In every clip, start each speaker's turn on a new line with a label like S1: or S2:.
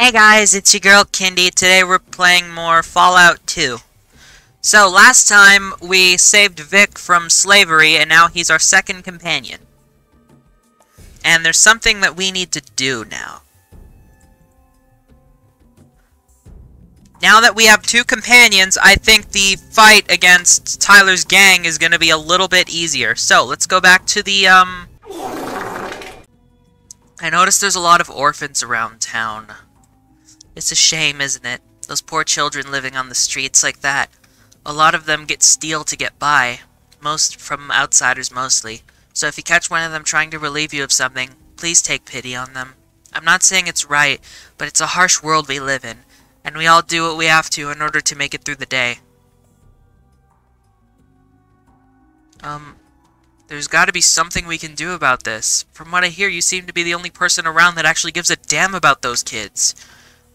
S1: Hey guys, it's your girl Kindy. Today we're playing more Fallout 2. So last time we saved Vic from slavery and now he's our second companion. And there's something that we need to do now. Now that we have two companions, I think the fight against Tyler's gang is going to be a little bit easier. So let's go back to the I noticed there's a lot of orphans around town. It's a shame, isn't it? Those poor children living on the streets like that. A lot of them get steel to get by. Most from outsiders, mostly. So if you catch one of them trying to relieve you of something, please take pity on them. I'm not saying it's right, but it's a harsh world we live in. And we all do what we have to in order to make it through the day. There's gotta be something we can do about this. From what I hear, you seem to be the only person around that actually gives a damn about those kids.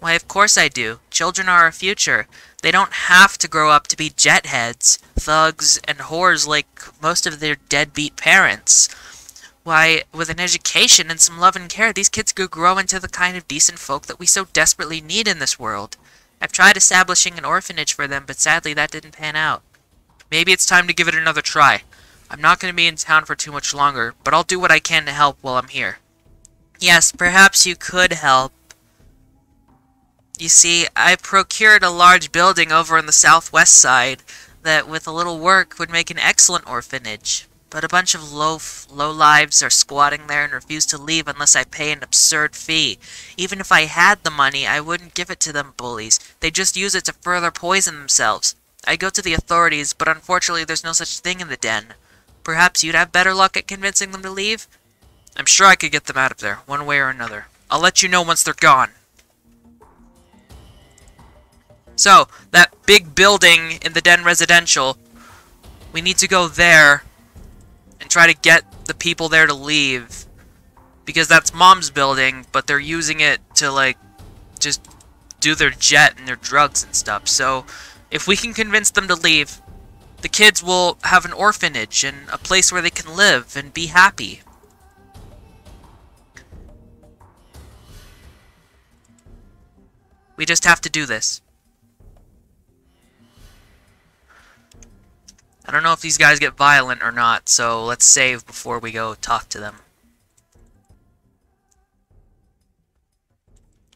S1: Why, of course I do. Children are our future. They don't have to grow up to be jetheads, thugs, and whores like most of their deadbeat parents. Why, with an education and some love and care, these kids could grow into the kind of decent folk that we so desperately need in this world. I've tried establishing an orphanage for them, but sadly that didn't pan out. Maybe it's time to give it another try. I'm not going to be in town for too much longer, but I'll do what I can to help while I'm here. Yes, perhaps you could help. You see, I procured a large building over on the southwest side that, with a little work, would make an excellent orphanage. But a bunch of low-lives are squatting there and refuse to leave unless I pay an absurd fee. Even if I had the money, I wouldn't give it to them bullies. They just use it to further poison themselves. I go to the authorities, but unfortunately there's no such thing in the den. Perhaps you'd have better luck at convincing them to leave? I'm sure I could get them out of there, one way or another. I'll let you know once they're gone. So, that big building in the Den Residential, we need to go there and try to get the people there to leave. Because that's Mom's building, but they're using it to, like, just do their jet and their drugs and stuff. So, if we can convince them to leave, the kids will have an orphanage and a place where they can live and be happy. We just have to do this. I don't know if these guys get violent or not, so let's save before we go talk to them.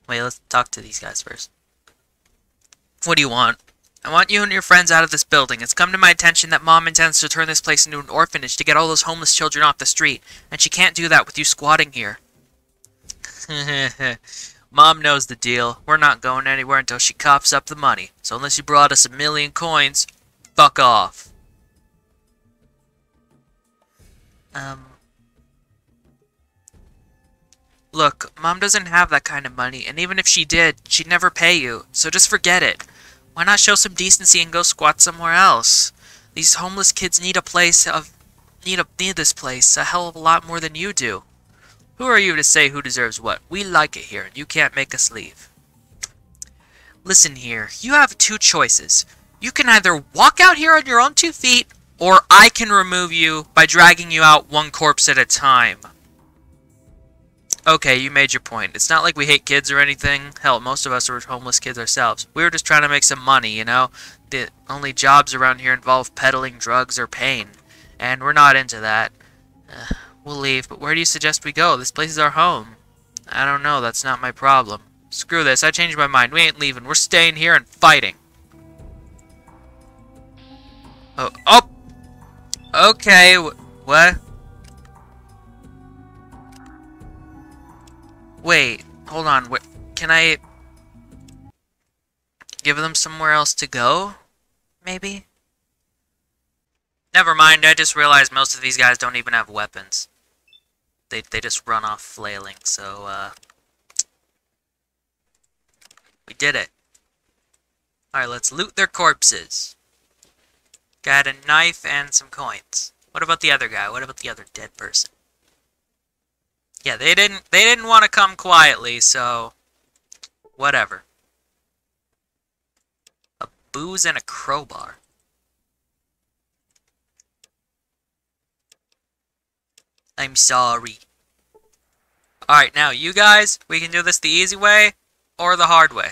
S1: Wait, let's talk to these guys first. What do you want? I want you and your friends out of this building. It's come to my attention that Mom intends to turn this place into an orphanage to get all those homeless children off the street, and she can't do that with you squatting here. Mom knows the deal. We're not going anywhere until she coughs up the money, so unless you brought us 1,000,000 coins, fuck off. Look, Mom doesn't have that kind of money, and even if she did, she'd never pay you, so just forget it. Why not show some decency and go squat somewhere else? These homeless kids need need this place a hell of a lot more than you do. Who are you to say who deserves what? We like it here, and you can't make us leave. Listen here, you have two choices. You can either walk out here on your own 2 feet, or I can remove you by dragging you out one corpse at a time. Okay, you made your point. It's not like we hate kids or anything. Hell, most of us are homeless kids ourselves. We were just trying to make some money, you know? The only jobs around here involve peddling drugs or pain. And we're not into that. We'll leave, but where do you suggest we go? This place is our home. I don't know, that's not my problem. Screw this, I changed my mind. We ain't leaving. We're staying here and fighting. Oh! Okay, what? Wait, hold on. Can I give them somewhere else to go? Maybe? Never mind, I just realized most of these guys don't even have weapons. They just run off flailing, so, we did it. Alright, let's loot their corpses. Got a knife and some coins. What about the other guy? What about the other dead person? Yeah, they didn't want to come quietly, so whatever. A booze and a crowbar. I'm sorry. Alright, now you guys, we can do this the easy way. or the hard way?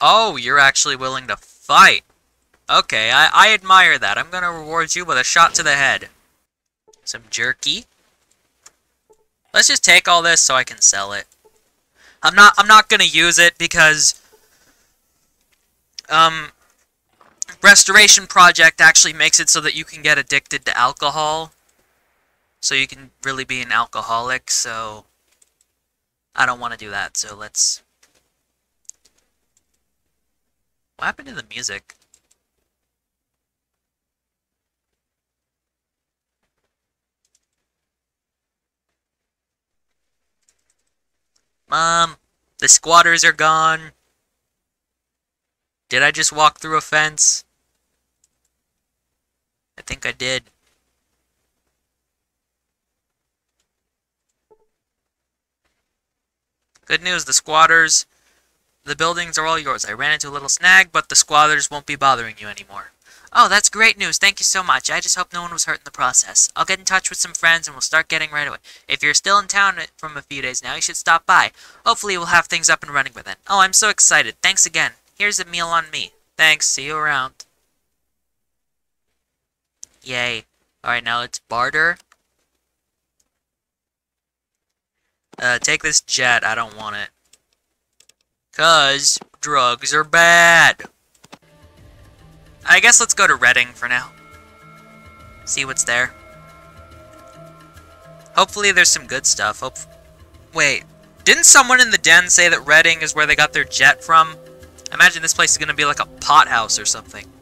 S1: Oh, you're actually willing to fight. Okay, I admire that. I'm gonna reward you with a shot to the head. Some jerky. Let's just take all this so I can sell it. I'm not gonna use it because Restoration Project actually makes it so that you can get addicted to alcohol. So you can really be an alcoholic, so I don't want to do that, so let's... What happened to the music? Mom, the squatters are gone. Did I just walk through a fence? I think I did. Good news, the squatters... The buildings are all yours. I ran into a little snag, but the squatters won't be bothering you anymore. Oh, that's great news. Thank you so much. I just hope no one was hurt in the process. I'll get in touch with some friends and we'll start getting right away. If you're still in town from a few days now, you should stop by. Hopefully we'll have things up and running by then. Oh, I'm so excited. Thanks again. Here's a meal on me. Thanks. See you around. Yay. Alright, now let's barter. Take this jet. I don't want it. 'Cause drugs are bad. I guess let's go to Reading for now. See what's there. Hopefully there's some good stuff. Wait, didn't someone in the den say that Reading is where they got their jet from? I imagine this place is gonna be like a pot house or something.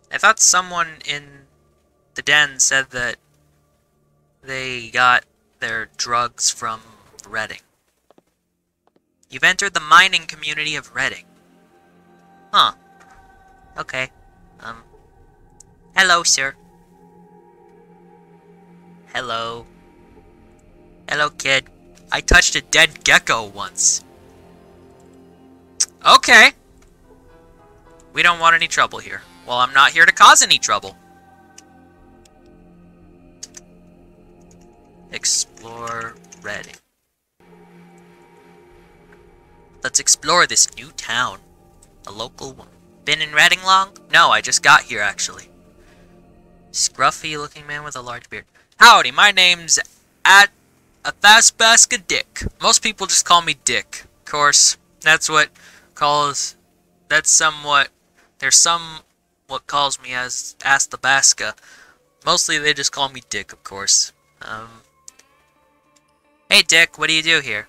S1: I thought someone in the den said that they got their drugs from Reading. You've entered the mining community of Reading. Huh. Okay. Hello, sir. Hello. Hello, kid. I touched a dead gecko once. Okay. We don't want any trouble here. Well, I'm not here to cause any trouble. Explore Reading. Let's explore this new town. A local one. Been in Reading long? No, I just got here, actually. Scruffy-looking man with a large beard. Howdy, my name's Athasbaska Dick. Most people just call me Dick. Of course, there's some what calls me as Athabasca. Mostly they just call me Dick, of course. Hey Dick, what do you do here?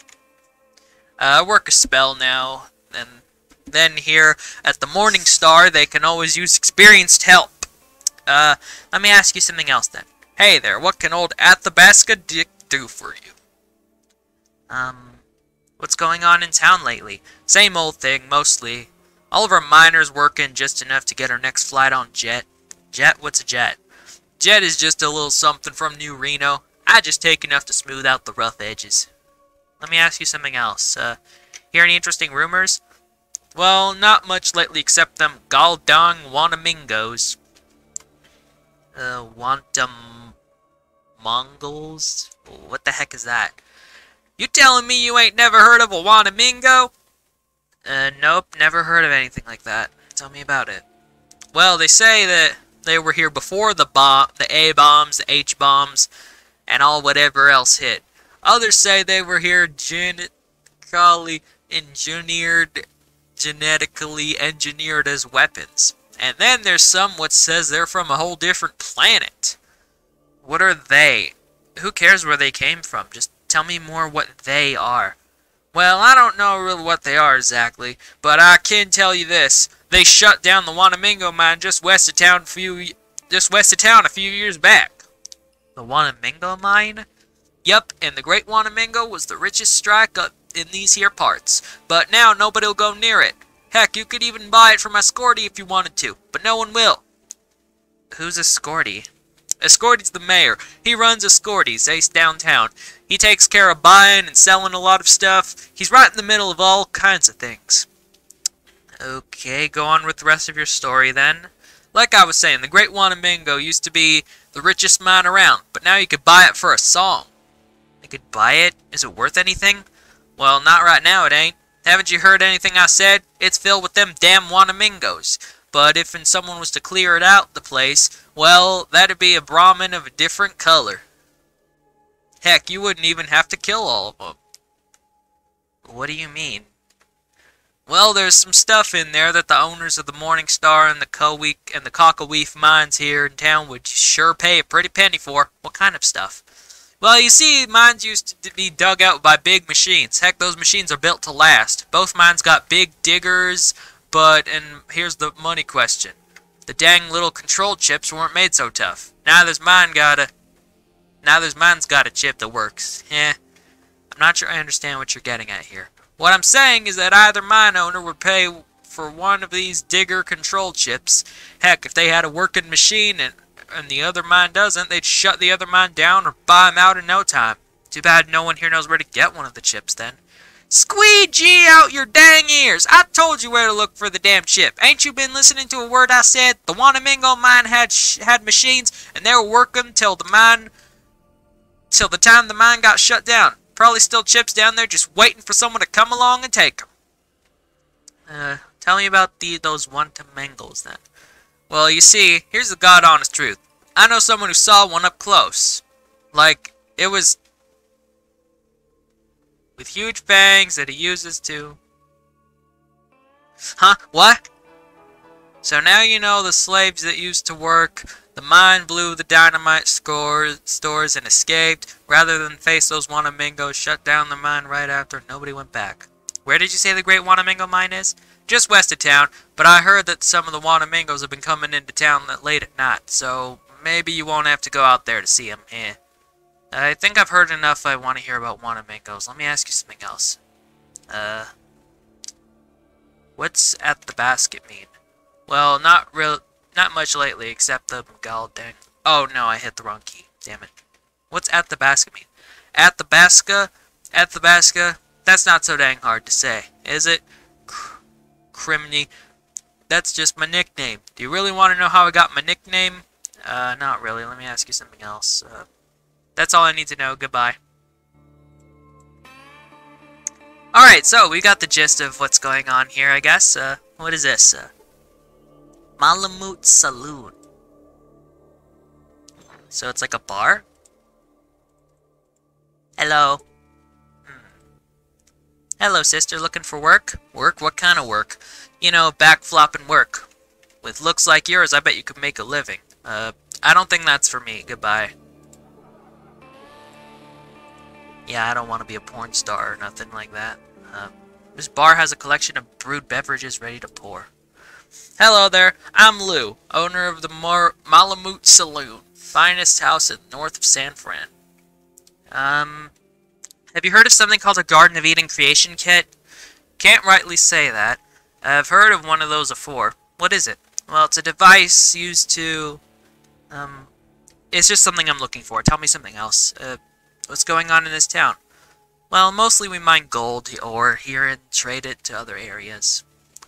S1: I work a spell now, and then here at the Morning Star they can always use experienced help. Let me ask you something else then. Hey there, what can old Athabasca Dick do for you? What's going on in town lately? Same old thing, mostly. All of our miners working just enough to get our next flight on jet. Jet? What's a jet? Jet is just a little something from New Reno. I just take enough to smooth out the rough edges. Let me ask you something else. Hear any interesting rumors? Well, not much lately except them goddamn Wanamingos. Mongols? What the heck is that? You telling me you ain't never heard of a Wanamingo? Nope, never heard of anything like that. Tell me about it. Well, they say that they were here before the A-bombs, the H-bombs, and all whatever else hit. Others say they were here genetically engineered as weapons. And then there's some what says they're from a whole different planet. What are they? Who cares where they came from? Just tell me more what they are. Well, I don't know really what they are exactly, but I can tell you this. They shut down the Wanamingo mine just west of town a few years back. The Wanamingo mine? Yep, and the Great Wanamingo was the richest strike up in these here parts. But now nobody'll go near it. Heck, you could even buy it from Ascorty if you wanted to, but no one will. Who's Ascorty? Ascorty's the mayor. He runs Ascorty's Ace downtown. He takes care of buying and selling a lot of stuff. He's right in the middle of all kinds of things. Okay, go on with the rest of your story then. Like I was saying, the Great Wanamingo used to be the richest mine around, but now you could buy it for a song. You could buy it? Is it worth anything? Well, not right now, it ain't. Haven't you heard anything I said? It's filled with them damn Wanamingos. But if someone was to clear it out, the place, well, that'd be a Brahmin of a different color. Heck, you wouldn't even have to kill all of them. What do you mean? Well, there's some stuff in there that the owners of the Morning Star and the Cockawreef mines here in town would sure pay a pretty penny for. What kind of stuff? Well, you see, mines used to be dug out by big machines. Heck, those machines are built to last. Both mines got big diggers, and here's the money question. The dang little control chips weren't made so tough. Now there's mine's got a chip that works. I'm not sure I understand what you're getting at here. What I'm saying is that either mine owner would pay for one of these digger control chips. Heck, if they had a working machine and the other mine doesn't, they'd shut the other mine down or buy them out in no time. Too bad no one here knows where to get one of the chips then. Squeegee out your dang ears! I told you where to look for the damn chip. Ain't you been listening to a word I said? The Wanamingo mine had machines, and they were working till the time the mine got shut down. Probably still chips down there just waiting for someone to come along and take them. Tell me about those Wanamingos then. Well, you see, here's the god-honest truth. I know someone who saw one up close. Like, it was with huge fangs that he uses to... Huh? What? So now you know the slaves that used to work the mine blew the dynamite stores and escaped. Rather than face those Wanamingos, shut down the mine right after nobody went back. Where did you say the Great Wanamingo mine is? Just west of town, but I heard that some of the Wanamingos have been coming into town late at night, so maybe you won't have to go out there to see them. I think I've heard enough I want to hear about Wanamingos. Let me ask you something else. What's at the basket mean? Well, not much lately, except the dang. Oh no, I hit the wrong key. Damn it. What's at the basket mean? At the basket? That's not so dang hard to say, is it? Criminy. That's just my nickname. Do you really want to know how I got my nickname? Not really. Let me ask you something else. That's all I need to know. Goodbye. Alright, so we got the gist of what's going on here, I guess. What is this? Malamute Saloon. So it's like a bar? Hello. Hello, sister. Looking for work? Work? What kind of work? You know, back-flopping work. With looks like yours, I bet you could make a living. I don't think that's for me. Goodbye. Yeah, I don't want to be a porn star or nothing like that. This bar has a collection of brewed beverages ready to pour. Hello there, I'm Lou, owner of the Malamute Saloon, finest house north of San Fran. Have you heard of something called a Garden of Eden creation kit? Can't rightly say that. I've heard of one of those before. What is it? Well, it's a device used to... it's just something I'm looking for. Tell me something else. What's going on in this town? Well, mostly we mine gold ore here and trade it to other areas.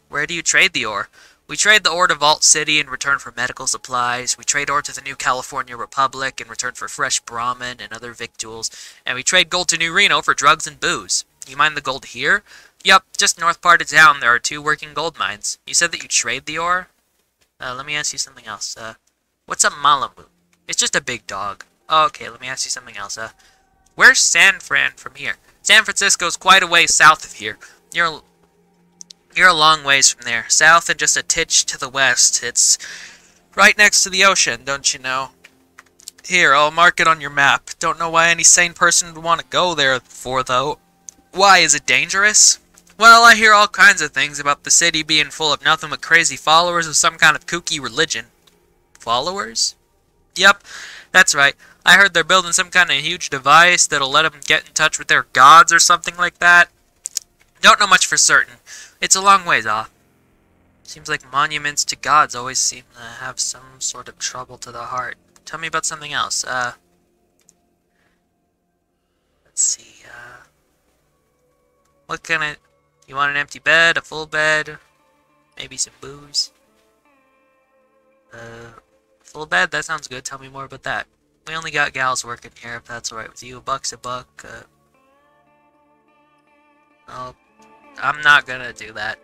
S1: Where do you trade the ore? We trade the ore to Vault City in return for medical supplies. We trade ore to the New California Republic in return for fresh Brahmin and other victuals. And we trade gold to New Reno for drugs and booze. You mine the gold here? Yup, just north part of town there are 2 working gold mines. You said that you trade the ore? Let me ask you something else. What's a Malamute? It's just a big dog. Okay, let me ask you something else. Where's San Fran from here? San Francisco's quite a ways south of here. You're a long ways from there. South and just a titch to the west. It's right next to the ocean, don't you know? Here, I'll mark it on your map. Don't know why any sane person would want to go there for, though. Why, is it dangerous? Well, I hear all kinds of things about the city being full of nothing but crazy followers of some kind of kooky religion. Followers? Yep, that's right. I heard they're building some kind of huge device that'll let them get in touch with their gods or something like that. Don't know much for certain. It's a long ways off. Seems like monuments to gods always seem to have some sort of trouble to the heart. Tell me about something else. Let's see, what kind of... You want an empty bed, a full bed, maybe some booze? Full bed? That sounds good. Tell me more about that. We only got gals working here, if that's alright with you. $1 a buck. Oh, I'm not gonna do that.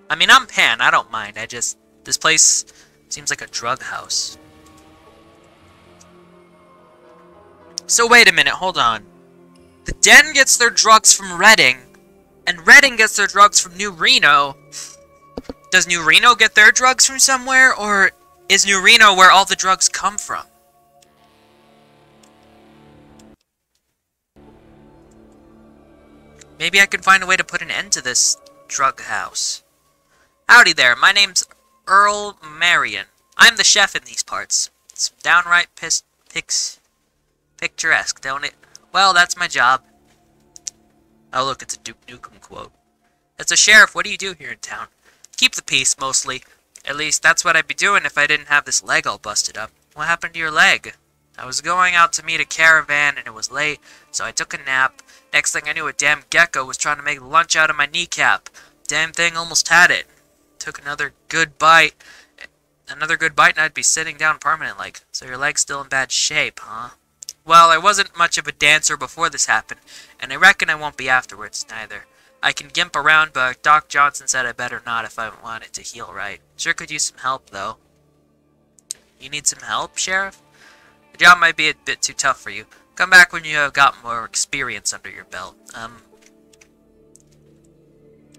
S1: I mean, I'm Pan. I don't mind. This place seems like a drug house. So wait a minute. Hold on. The Den gets their drugs from Redding, and Redding gets their drugs from New Reno. Does New Reno get their drugs from somewhere, or is New Reno where all the drugs come from? Maybe I can find a way to put an end to this drug house. Howdy there, my name's Earl Marion. I'm the chef in these parts. It's downright picturesque, don't it? Well, that's my job. Oh look, it's a Duke Nukem quote. As a sheriff, what do you do here in town? Keep the peace, mostly. At least, that's what I'd be doing if I didn't have this leg all busted up. What happened to your leg? I was going out to meet a caravan, and it was late, so I took a nap. Next thing I knew, a damn gecko was trying to make lunch out of my kneecap. Damn thing almost had it. Took another good bite, and I'd be sitting down permanent like. So your leg's still in bad shape, huh? Well, I wasn't much of a dancer before this happened, and I reckon I won't be afterwards, neither. I can gimp around, but Doc Johnson said I better not if I want it to heal right. Sure could use some help, though. You need some help, Sheriff? The job might be a bit too tough for you. Come back when you have got more experience under your belt.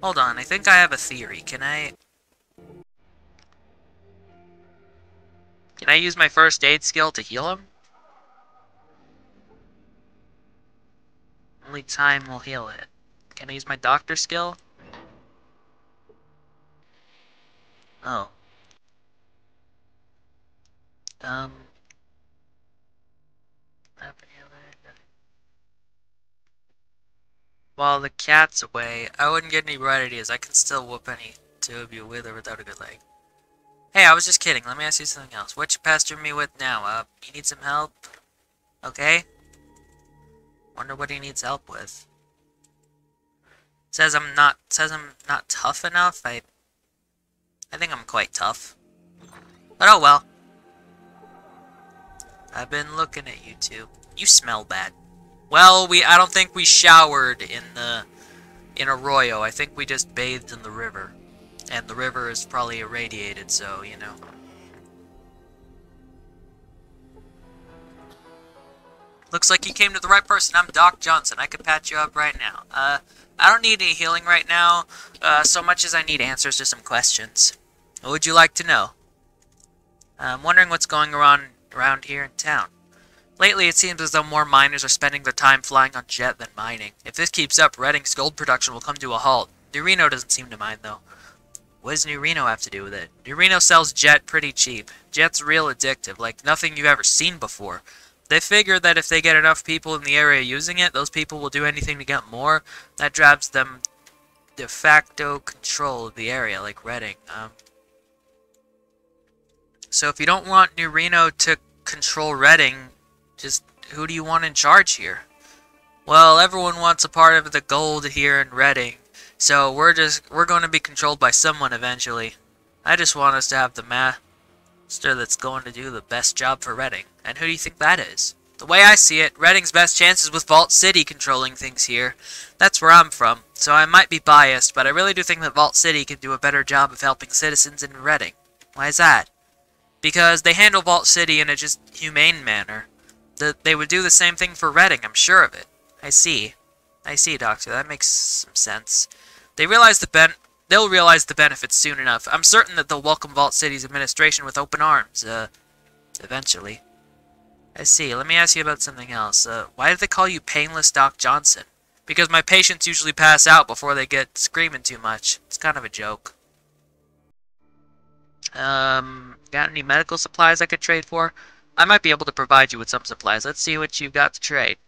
S1: Hold on, I think I have a theory. Can I use my first aid skill to heal him? Only time will heal it. Can I use my doctor skill? Oh. While the cat's away, I wouldn't get any bright ideas. I can still whoop any two of you with or without a good leg. Hey, I was just kidding. Let me ask you something else. What you pestering me with now? You need some help? Okay. Wonder what he needs help with. Says I'm not tough enough. I think I'm quite tough. But oh well. I've been looking at you two. You smell bad. Well, I don't think we showered in Arroyo. I think we just bathed in the river. And the river is probably irradiated, so, you know. Looks like you came to the right person. I'm Doc Johnson. I could patch you up right now. I don't need any healing right now, so much as I need answers to some questions. What would you like to know? I'm wondering what's going on around here in town. Lately, it seems as though more miners are spending their time flying on jet than mining. If this keeps up, Redding's gold production will come to a halt. New Reno doesn't seem to mind, though. What does New Reno have to do with it? New Reno sells jet pretty cheap. Jet's real addictive, like nothing you've ever seen before. They figure that if they get enough people in the area using it, those people will do anything to get more. That grabs them de facto control of the area, like Redding. So if you don't want New Reno to control Redding, just who do you want in charge here? Well, everyone wants a part of the gold here in Redding, so we're going to be controlled by someone eventually. I just want us to have the master that's going to do the best job for Redding. And who do you think that is? The way I see it, Redding's best chance is with Vault City controlling things here. That's where I'm from, so I might be biased, but I really do think that Vault City can do a better job of helping citizens in Redding. Why is that? Because they handle Vault City in a just humane manner. They would do the same thing for Redding, I'm sure of it. I see. I see, Doctor. That makes some sense. They'll realize the benefits soon enough. I'm certain that they'll welcome Vault City's administration with open arms, eventually. I see. Let me ask you about something else. Why do they call you Painless Doc Johnson? Because my patients usually pass out before they get screaming too much. It's kind of a joke. Got any medical supplies I could trade for? I might be able to provide you with some supplies. Let's see what you've got to trade.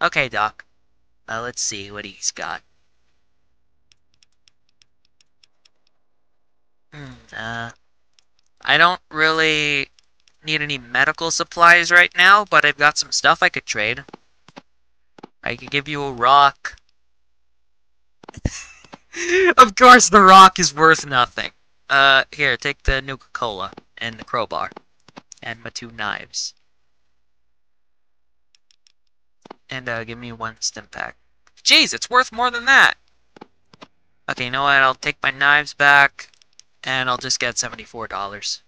S1: Okay, Doc. Let's see what he's got. I don't really need any medical supplies right now, but I've got some stuff I could trade. I could give you a rock. Of course the rock is worth nothing. Here, take the Nuka-Cola. and the crowbar. And my 2 knives. And give me 1 stim pack. Jeez, it's worth more than that! Okay, you know what? I'll take my knives back, and I'll just get $74.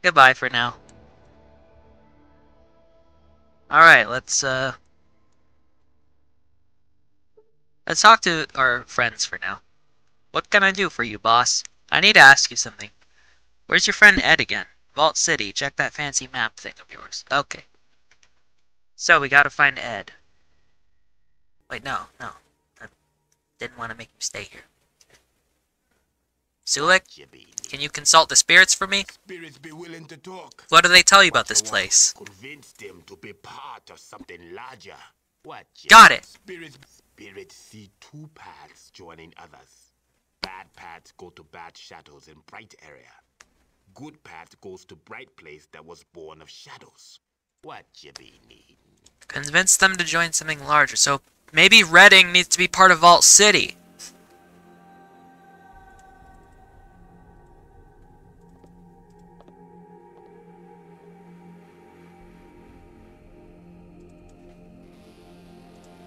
S1: Goodbye for now. Alright, let's talk to our friends for now. What can I do for you, boss? I need to ask you something. Where's your friend Ed again? Vault City. Check that fancy map thing of yours. Okay. So, we gotta find Ed. Wait, no. I didn't want to make you stay here. Sulik, can you consult the spirits for me?
S2: Spirits be willing to talk.
S1: What do they tell you about this place?
S2: Convince them to be part of something larger. What?
S1: Got it!
S2: Spirits see 2 paths joining others. Bad paths go to bad shadows in bright area. Good path goes to bright place that was born of shadows. What you be need?
S1: Convince them to join something larger, so maybe Redding needs to be part of Vault City.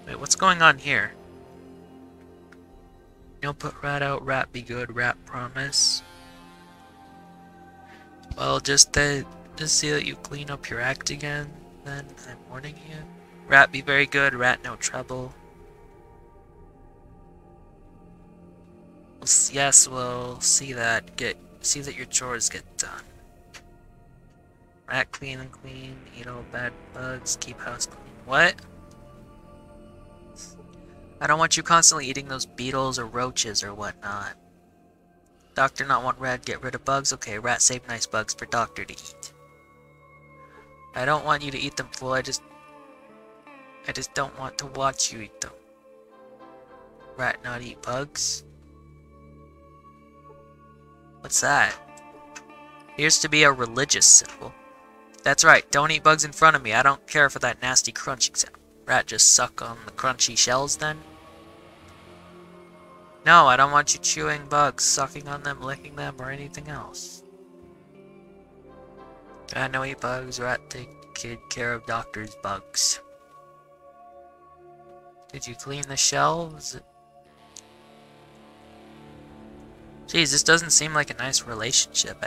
S1: Wait, what's going on here? Don't put rat out, rat be good, rat promise. Well, just see that you clean up your act again, then I'm warning you. Rat be very good, rat no trouble. Yes, we'll see that your chores get done. Rat clean and clean, eat all bad bugs, keep house clean. What? I don't want you constantly eating those beetles or roaches or whatnot. Doctor not want rat, get rid of bugs? Okay, rat save nice bugs for doctor to eat. I don't want you to eat them, fool. I just don't want to watch you eat them. Rat not eat bugs? What's that? Appears to be a religious symbol. That's right, don't eat bugs in front of me. I don't care for that nasty crunching sound. Rat just suck on the crunchy shells then? No, I don't want you chewing bugs, sucking on them, licking them, or anything else. I know eat bugs, rat take good care of doctor's bugs. Did you clean the shelves? Jeez, this doesn't seem like a nice relationship.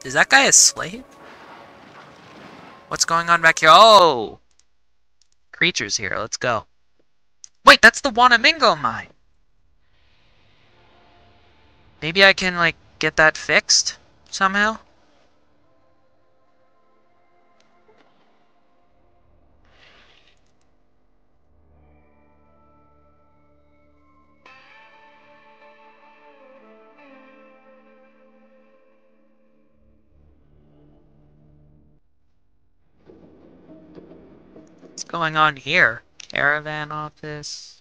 S1: Is that guy a slave? What's going on back here? Oh! Creatures here, let's go. Wait, that's the Wanamingo mine! Maybe I can, like, get that fixed somehow? What's going on here? Caravan office.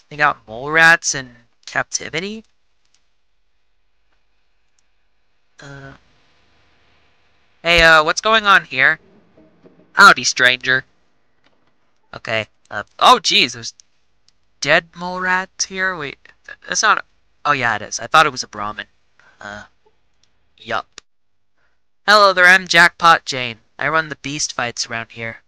S1: They got mole rats in captivity? Hey, what's going on here? Howdy, stranger. Okay, oh geez, there's dead mole rats here? Wait, that's not oh yeah, it is. I thought it was a Brahmin. Yup. Hello there, I'm Jackpot Jane. I run the beast fights around here.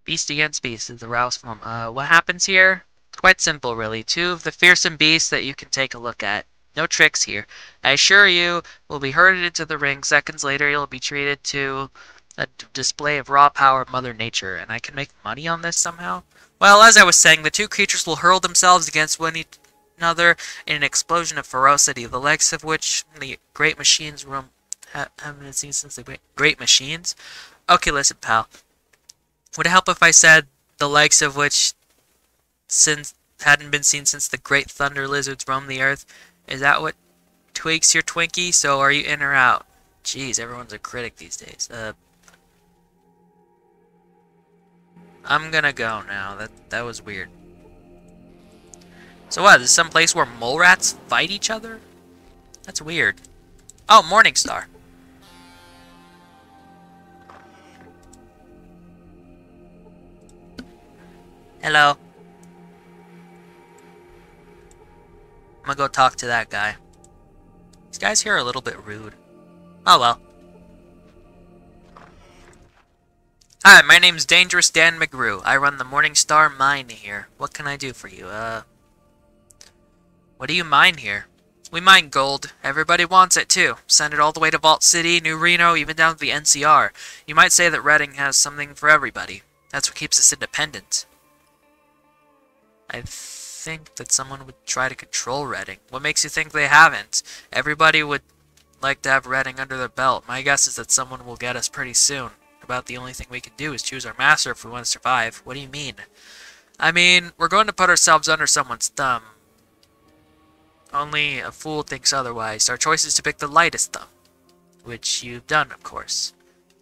S1: Beast against beast is the rouse form. What happens here? It's quite simple, really. 2 of the fearsome beasts that you can take a look at. No tricks here. I assure you, will be herded into the ring. Seconds later, you'll be treated to a display of raw power of Mother Nature. And I can make money on this somehow? Well, as I was saying, the 2 creatures will hurl themselves against one another in an explosion of ferocity, the likes of which the great machines room haven't been seen since the great machines. Okay, listen, pal. Would it help if I said the likes of which hadn't been seen since the great thunder lizards roamed the earth? Is that what tweaks your Twinkie? So are you in or out? Jeez, everyone's a critic these days. I'm gonna go now. That was weird. So what, is this some place where mole rats fight each other? That's weird. Oh, Morningstar. Hello. I'm gonna go talk to that guy. These guys here are a little bit rude. Oh well. Hi, my name's Dangerous Dan McGrew. I run the Morningstar mine here. What can I do for you? What do you mine here? We mine gold. Everybody wants it too. Send it all the way to Vault City, New Reno, even down to the NCR. You might say that Redding has something for everybody. That's what keeps us independent. I think that someone would try to control Redding. What makes you think they haven't? Everybody would like to have Redding under their belt. My guess is that someone will get us pretty soon. About the only thing we can do is choose our master if we want to survive. What do you mean? I mean, we're going to put ourselves under someone's thumb. Only a fool thinks otherwise. Our choice is to pick the lightest thumb. Which you've done, of course.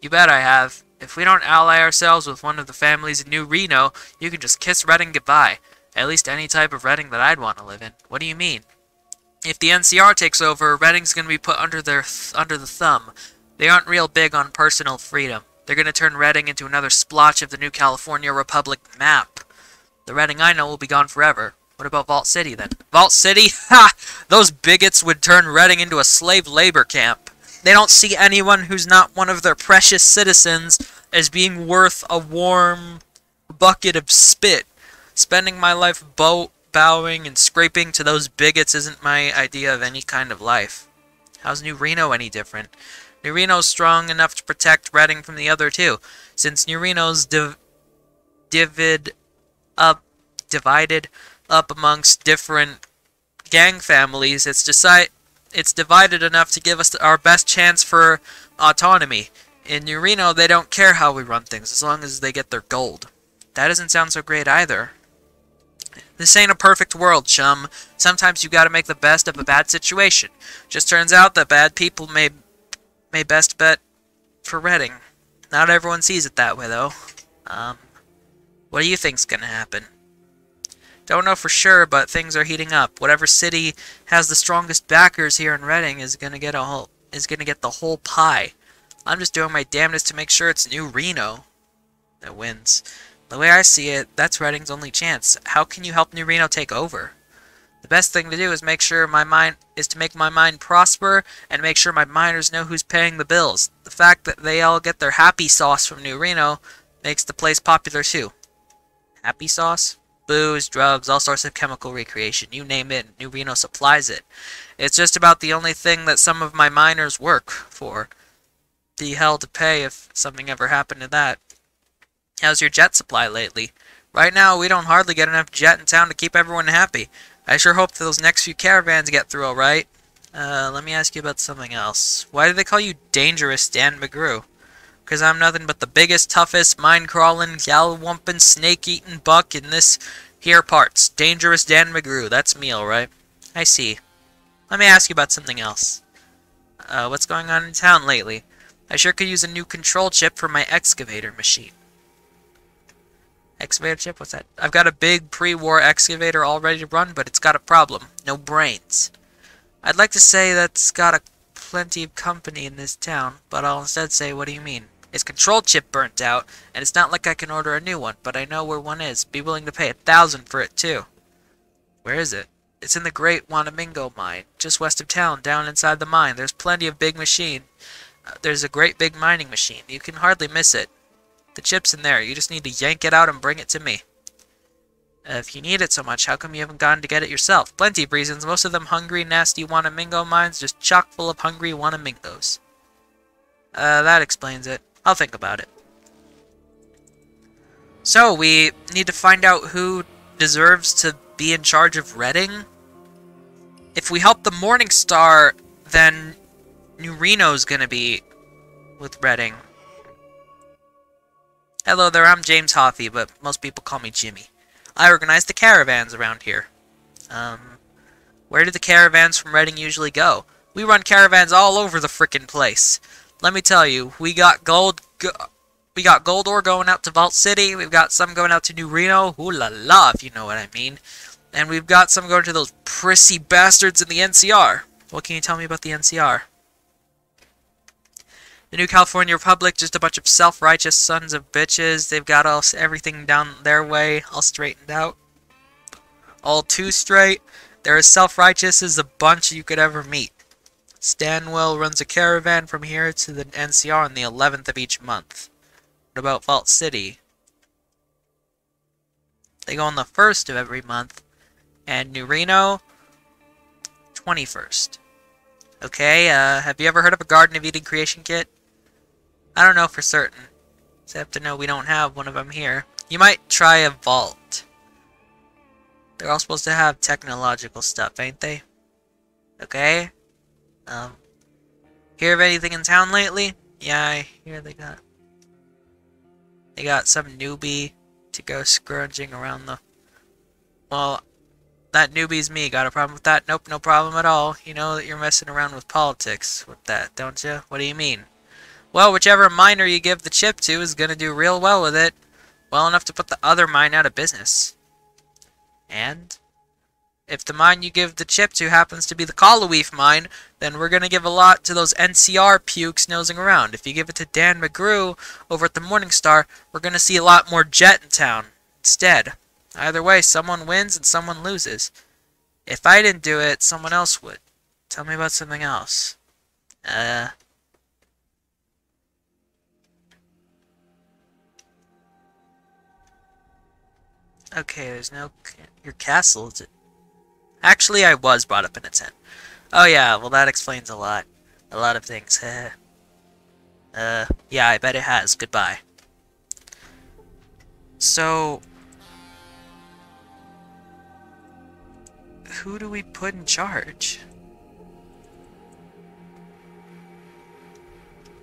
S1: You bet I have. If we don't ally ourselves with one of the families in New Reno, you can just kiss Redding goodbye. At least any type of Redding that I'd want to live in. What do you mean? If the NCR takes over, Redding's going to be put under the thumb. They aren't real big on personal freedom. They're going to turn Redding into another splotch of the new California Republic map. The Redding I know will be gone forever. What about Vault City, then? Vault City? Ha! Those bigots would turn Redding into a slave labor camp. They don't see anyone who's not one of their precious citizens as being worth a warm bucket of spit. Spending my life bowing and scraping to those bigots isn't my idea of any kind of life. How's New Reno any different? New Reno's strong enough to protect Redding from the other two. Since New Reno's divided up amongst different gang families, it's divided enough to give us our best chance for autonomy. In New Reno, they don't care how we run things, as long as they get their gold. That doesn't sound so great either. This ain't a perfect world, chum. Sometimes you gotta make the best of a bad situation. Just turns out that bad people may best bet for Redding. Not everyone sees it that way, though. What do you think's gonna happen? Don't know for sure, but things are heating up. Whatever city has the strongest backers here in Redding is gonna get the whole pie. I'm just doing my damnedest to make sure it's New Reno that wins. The way I see it, that's Redding's only chance. How can you help New Reno take over? The best thing to do is make my mind prosper and make sure my miners know who's paying the bills. The fact that they all get their happy sauce from New Reno makes the place popular too. Happy sauce? Booze, drugs, all sorts of chemical recreation. You name it, New Reno supplies it. It's just about the only thing that some of my miners work for. Be hell to pay if something ever happened to that. How's your jet supply lately? Right now, we don't hardly get enough jet in town to keep everyone happy. I sure hope that those next few caravans get through alright. Let me ask you about something else. Why do they call you Dangerous Dan McGrew? Because I'm nothing but the biggest, toughest, mine-crawling, gal-wumping, snake-eating buck in this here parts. Dangerous Dan McGrew. That's me, alright. I see. Let me ask you about something else. What's going on in town lately? I sure could use a new control chip for my excavator machine. Excavator chip? What's that? I've got a big pre-war excavator all ready to run, but it's got a problem. No brains. I'd like to say that's got plenty of company in this town, but I'll instead say, what do you mean? Its control chip burnt out, and it's not like I can order a new one, but I know where one is. Be willing to pay 1,000 for it, too. Where is it? It's in the Great Wanamingo Mine, just west of town, down inside the mine. There's plenty of big machine. There's a great big mining machine. You can hardly miss it. The chip's in there. You just need to yank it out and bring it to me. If you need it so much, how come you haven't gone to get it yourself? Plenty of reasons. Most of them hungry, nasty Wanamingo mines, just chock full of hungry Wanamingos. That explains it. I'll think about it. So, we need to find out who deserves to be in charge of Redding. If we help the Morningstar, then New Reno's gonna be with Redding. Hello there, I'm James Hoffey, but most people call me Jimmy. I organize the caravans around here. Where do the caravans from Redding usually go? We run caravans all over the frickin' place. Let me tell you, we got gold ore going out to Vault City, we've got some going out to New Reno, ooh la la, if you know what I mean. And we've got some going to those prissy bastards in the NCR. What can you tell me about the NCR? The New California Republic, just a bunch of self-righteous sons of bitches. They've got everything down their way, all straightened out. All too straight. They're as self-righteous as a bunch you could ever meet. Stanwell runs a caravan from here to the NCR on the 11th of each month. What about Vault City? They go on the 1st of every month. And New Reno, 21st. Okay, have you ever heard of a Garden of Eden creation kit? I don't know for certain. Except to know we don't have one of them here. You might try a vault. They're all supposed to have technological stuff, ain't they? Okay. Hear of anything in town lately? Yeah, I hear they got some newbie to go scrounging around the... Well, that newbie's me. Got a problem with that? Nope, no problem at all. You know that you're messing around with politics with that, don't you? What do you mean? Well, whichever miner you give the chip to is gonna do real well with it. Well enough to put the other mine out of business. And if the mine you give the chip to happens to be the Calaweef mine, then we're gonna give a lot to those NCR pukes nosing around. If you give it to Dan McGrew over at the Morningstar, we're gonna see a lot more jet in town instead. Either way, someone wins and someone loses. If I didn't do it, someone else would. Tell me about something else. Okay, there's no... Your castle, is it? Actually, I was brought up in a tent. Oh yeah, well that explains a lot. A lot of things. Yeah, I bet it has. Goodbye. So... who do we put in charge?